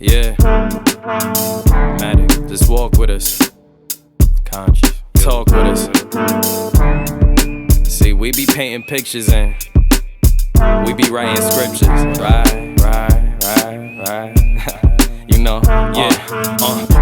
Yeah, Matic, just walk with us. Conscious, talk with us. See, we be painting pictures and we be writing scriptures. Right. You know, yeah.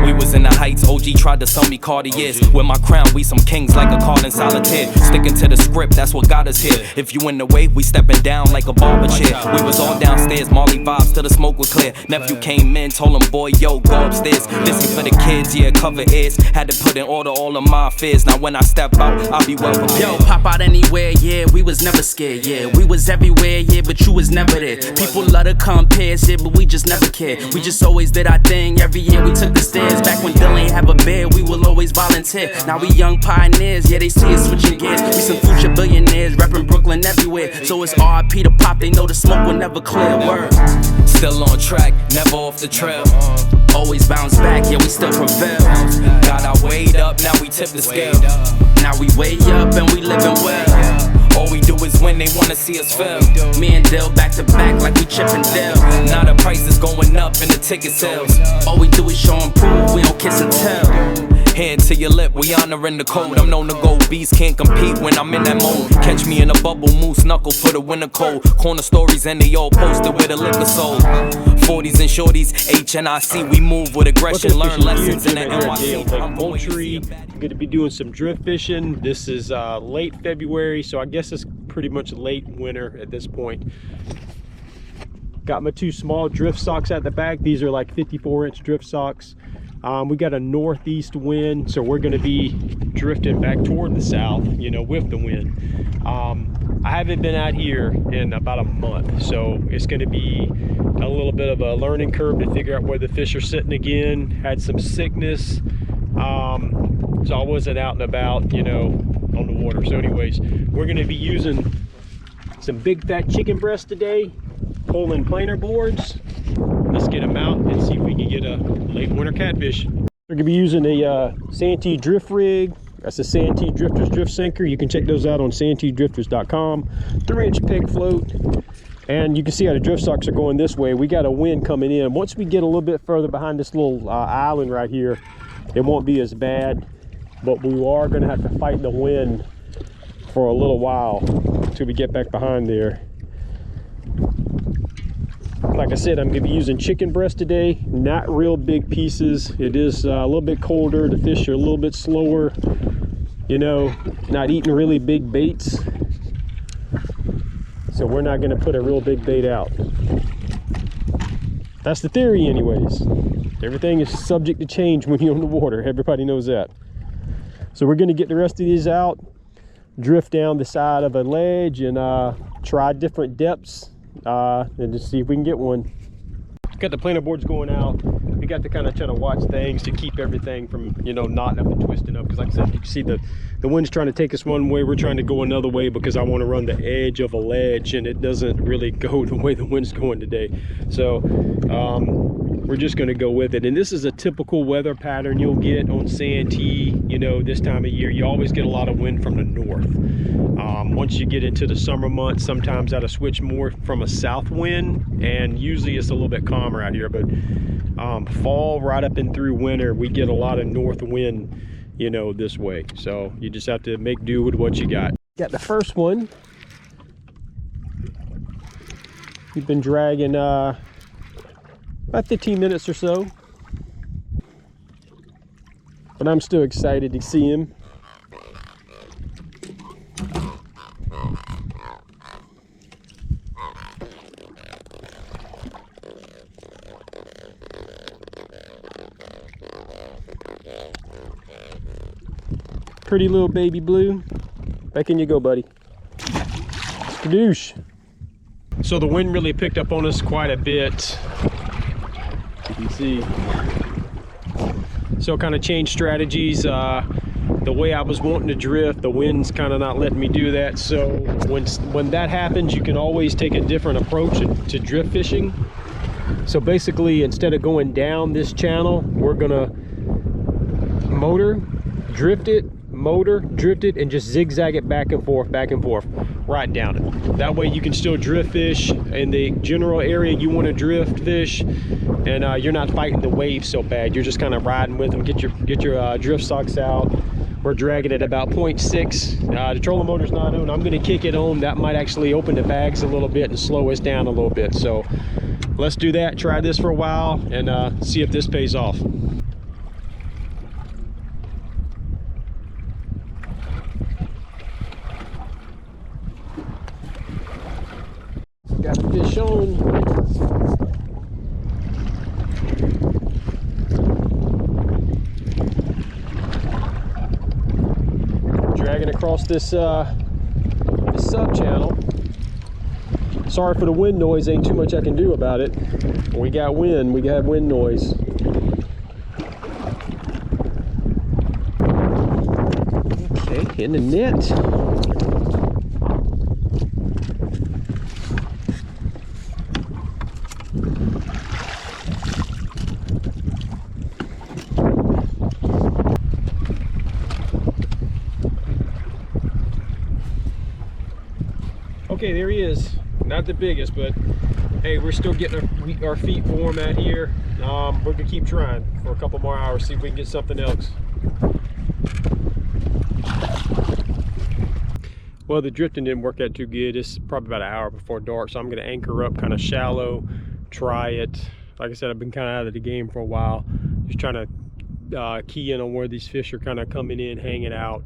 We was in the heights, OG tried to sell me Cartiers. With my crown, we some kings like a card in solitaire. Sticking to the script, that's what got us here. If you in the way, we stepping down like a barber chair. We was all downstairs, Marley vibes till the smoke was clear. Nephew came in, told him, boy, yo, go upstairs. Listen for the kids, yeah, cover ears. Had to put in order all of my fears. Now when I step out, I'll be well prepared. Yo, pop out anywhere, yeah, we was never scared, yeah. We was everywhere, yeah, but you was never there. People love to compare, yeah, but we just never cared. We just always did our thing, every year we took the stairs. Back when Dylan ain't have a bed, we will always volunteer. Now we young pioneers, yeah, they see us switching gears. We some future billionaires, reppin' Brooklyn everywhere. So it's RIP to Pop, they know the smoke will never clear. Word. Still on track, never off the trail. Always bounce back, yeah, we still prevail. Got our weight up, now we tip the scale. Now we way up and we living well. All we do is win, they wanna see us fail. Me and Dill back to back like we Chip and Dale. Now the price is going up and the ticket sales. All we do is show and prove, we don't kiss and tell. Hand to your lip, we honoring the code. I'm known to go beast, can't compete when I'm in that mode. Catch me in a bubble, moose knuckle for the winter cold. Corner stories and they all posted with a liquor sold. 40s and shorties, HNIC, we move with aggression, learn lessons in the NYC. Lake Moultrie. Going to be doing some drift fishing. This is late February, so I guess it's pretty much late winter at this point. Got my two small drift socks at the back. These are like 54-inch drift socks. We got a northeast wind, so we're going to be drifting back toward the south, you know, with the wind. I haven't been out here in about a month, so it's going to be a little bit of a learning curve to figure out where the fish are sitting again. Had some sickness, so I wasn't out and about, you know, on the water. So anyways, we're going to be using some big fat chicken breast today, pulling planer boards. Let's get them out and see if we can get a late winter catfish. We're gonna be using a Santee drift rig. That's a Santee Drifters drift sinker. You can check those out on santeedrifters.com. 3-inch peg float. And you can see how the drift socks are going this way. We got a wind coming in. Once we get a little bit further behind this little island right here, it won't be as bad. But we are gonna have to fight the wind for a little while until we get back behind there. Like I said, I'm going to be using chicken breast today, not real big pieces. It is a little bit colder, the fish are a little bit slower, you know, not eating really big baits. So we're not going to put a real big bait out. That's the theory anyways. Everything is subject to change when you're on the water. Everybody knows that. So we're going to get the rest of these out, drift down the side of a ledge and try different depths. And just see if we can get one. Got the planer boards going out. We got to kind of try to watch things to keep everything from, you know, knotting up and twisting up, because like I said, you can see the wind's trying to take us one way, we're trying to go another way because I want to run the edge of a ledge and it doesn't really go the way the wind's going today. So we're just going to go with it. And this is a typical weather pattern you'll get on Santee, you know, this time of year. You always get a lot of wind from the north. Once you get into the summer months, sometimes that'll switch more from a south wind, and usually it's a little bit calmer out here. But fall right up and through winter, we get a lot of north wind, you know, this way. So you just have to make do with what you got. Got the first one. We've been dragging about 15 minutes or so, but I'm still excited to see him. Pretty little baby blue. Back in you go, buddy. Skadoosh. So the wind really picked up on us quite a bit. You can see. So kind of changed strategies. The way I was wanting to drift, the wind's kind of not letting me do that. So when that happens, you can always take a different approach to drift fishing. So basically, instead of going down this channel, we're gonna motor, drift it, motor, drift it, and just zigzag it back and forth, right down it. That way you can still drift fish in the general area you want to drift fish, and you're not fighting the waves so bad. You're just kind of riding with them. Get your drift socks out. We're dragging at about 0.6. The trolling motor's not on. I'm gonna kick it on. That might actually open the bags a little bit and slow us down a little bit. So let's do that, try this for a while, and see if this pays off. Got the fish on. Dragging across this sub channel. Sorry for the wind noise, ain't too much I can do about it. We got wind, we got wind noise. Okay, in the net. Okay, there he is. Not the biggest, but hey, we're still getting our feet warm out here. We're gonna keep trying for a couple more hours, see if we can get something else. Well, the drifting didn't work out too good. It's probably about an hour before dark, so I'm gonna anchor up kind of shallow, try it. Like I said, I've been kind of out of the game for a while, just trying to key in on where these fish are kind of coming in, hanging out.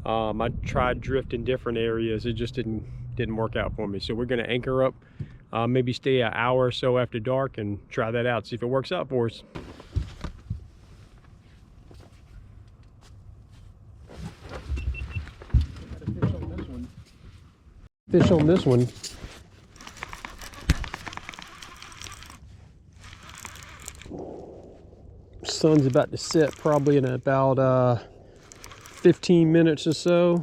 I tried drifting different areas. It just didn't work out for me. So we're going to anchor up, maybe stay an hour or so after dark and try that out, see if it works out for us. Fish on this one. Sun's about to set probably in about 15 minutes or so.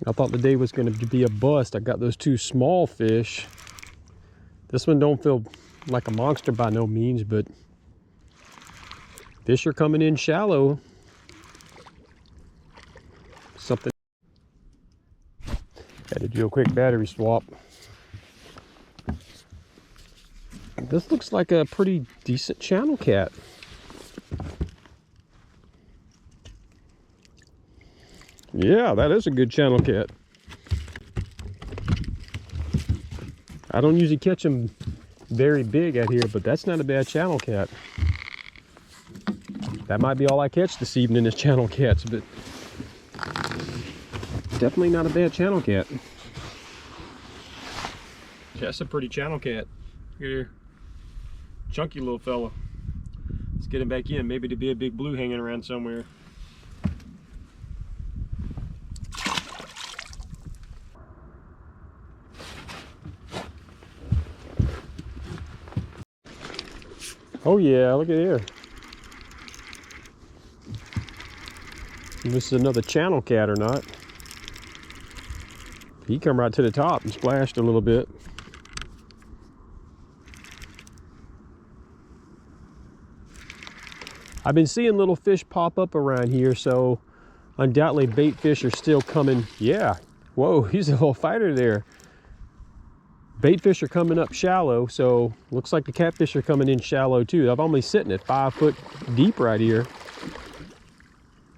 I thought the day was going to be a bust. I got those two small fish. This one don't feel like a monster by no means, but fish are coming in shallow. Something. Had to do a quick battery swap. This looks like a pretty decent channel cat. Yeah, that is a good channel cat. I don't usually catch them very big out here, but that's not a bad channel cat. That might be all I catch this evening is channel cats, but definitely not a bad channel cat. Yeah, that's a pretty channel cat. Look at here. Chunky little fella. Let's get him back in. Maybe to be a big blue hanging around somewhere. Oh yeah, look at here. If this is another channel cat or not. He come right to the top and splashed a little bit. I've been seeing little fish pop up around here, so undoubtedly bait fish are still coming. Yeah, whoa, he's a little fighter there. Bait fish are coming up shallow, so looks like the catfish are coming in shallow too. I'm only sitting at 5 foot deep right here.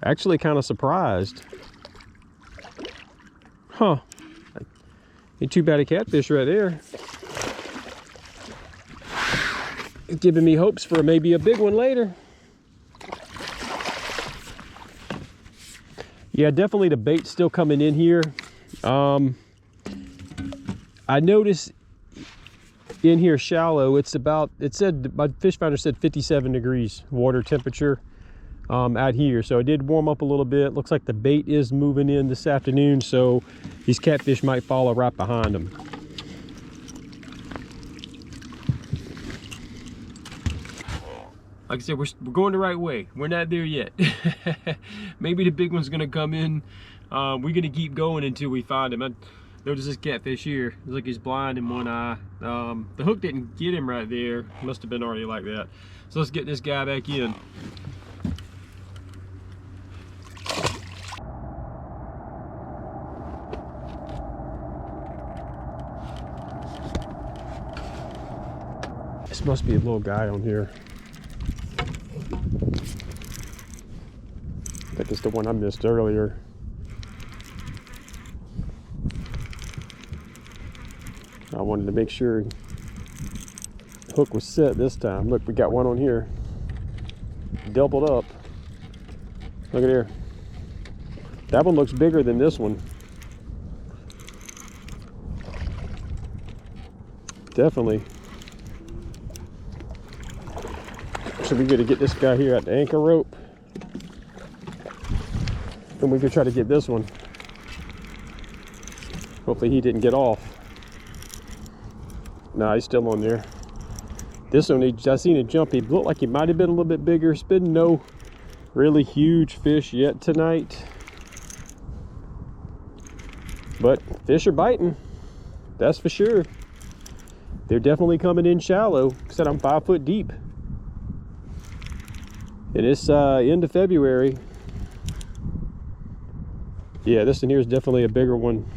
Actually kind of surprised. Huh. Ain't too bad a catfish right there. It's giving me hopes for maybe a big one later. Yeah, definitely the bait's still coming in here. I noticed in here shallow, it's about, it said, my fish finder said 57 degrees water temperature out here. So it did warm up a little bit. Looks like the bait is moving in this afternoon, so these catfish might follow right behind them. Like I said, we're going the right way. We're not there yet. Maybe the big one's gonna come in. We're gonna keep going until we find him. Notice this catfish here. Looks like he's blind in one eye. The hook didn't get him right there. Must have been already like that. So let's get this guy back in. This must be a little guy on here. I think it's the one I missed earlier. I wanted to make sure the hook was set this time. Look, we got one on here. Doubled up. Look at here. That one looks bigger than this one. Definitely. So we got to get this guy here at the anchor rope. And we could try to get this one. Hopefully he didn't get off. Nah, he's still on there. This one, I seen it jump. He looked like he might have been a little bit bigger. It's been no really huge fish yet tonight. But fish are biting. That's for sure. They're definitely coming in shallow. Like I said, I'm 5 foot deep. And it's end of February. Yeah, this one here is definitely a bigger one.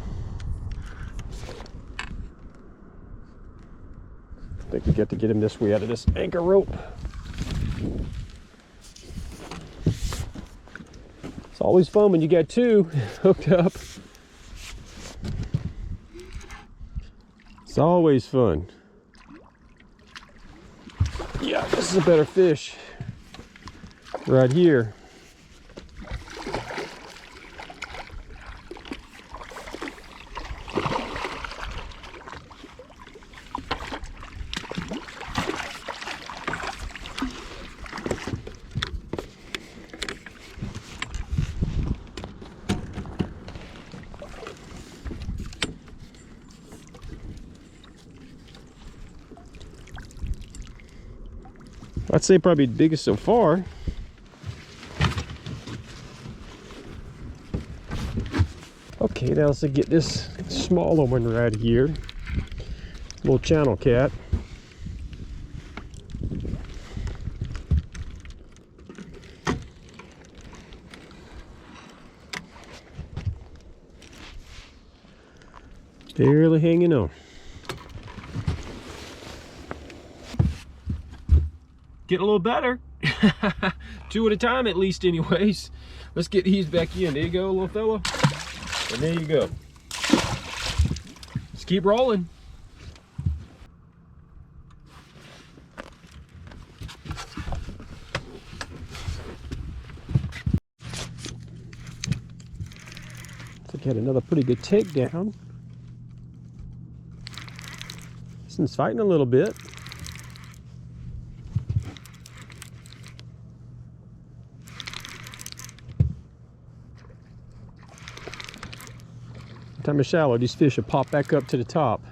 I think we got to get him this way out of this anchor rope. It's always fun when you got two hooked up. It's always fun. Yeah, this is a better fish right here. I'd say probably the biggest so far. Okay, now let's get this smaller one right here. Little channel cat. Barely hanging on. Getting a little better. Two at a time at least anyways. Let's get these back in. There you go, little fella. And there you go. Let's keep rolling. So get another pretty good takedown. This one's fighting a little bit. Time it's shallow, these fish will pop back up to the top.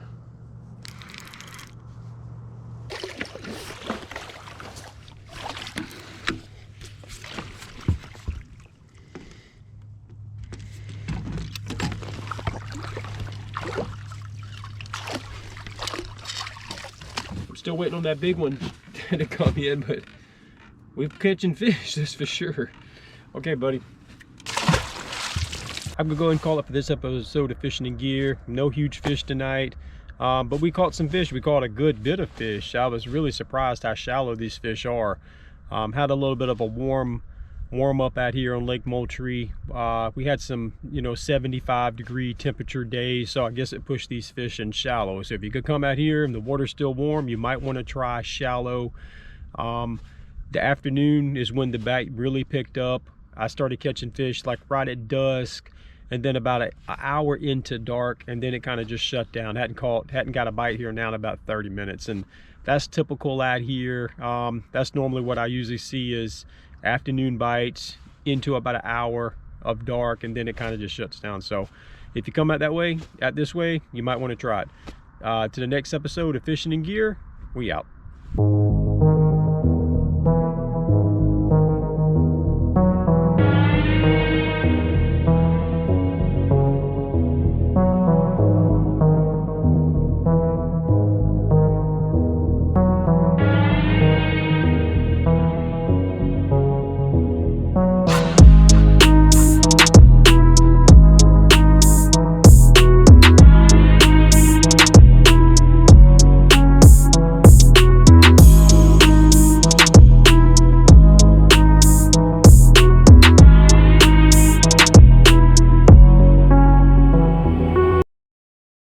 I'm still waiting on that big one to come in, but we're catching fish, that's for sure. Okay, buddy. I'm gonna go ahead and call it for this episode of Fishing and Gear. No huge fish tonight, but we caught some fish. We caught a good bit of fish. I was really surprised how shallow these fish are. Had a little bit of a warm up out here on Lake Moultrie. We had some, 75-degree temperature days, so I guess it pushed these fish in shallow. So if you could come out here and the water's still warm, you might want to try shallow. The afternoon is when the bite really picked up. I started catching fish like right at dusk, and then about an hour into dark, and then it kind of just shut down. Hadn't got a bite here now in about 30 minutes, and that's typical out here. That's normally what I usually see is afternoon bites into about an hour of dark, and then it kind of just shuts down. So if you come out this way, you might want to try it. To the next episode of Fishing and Gear, we out.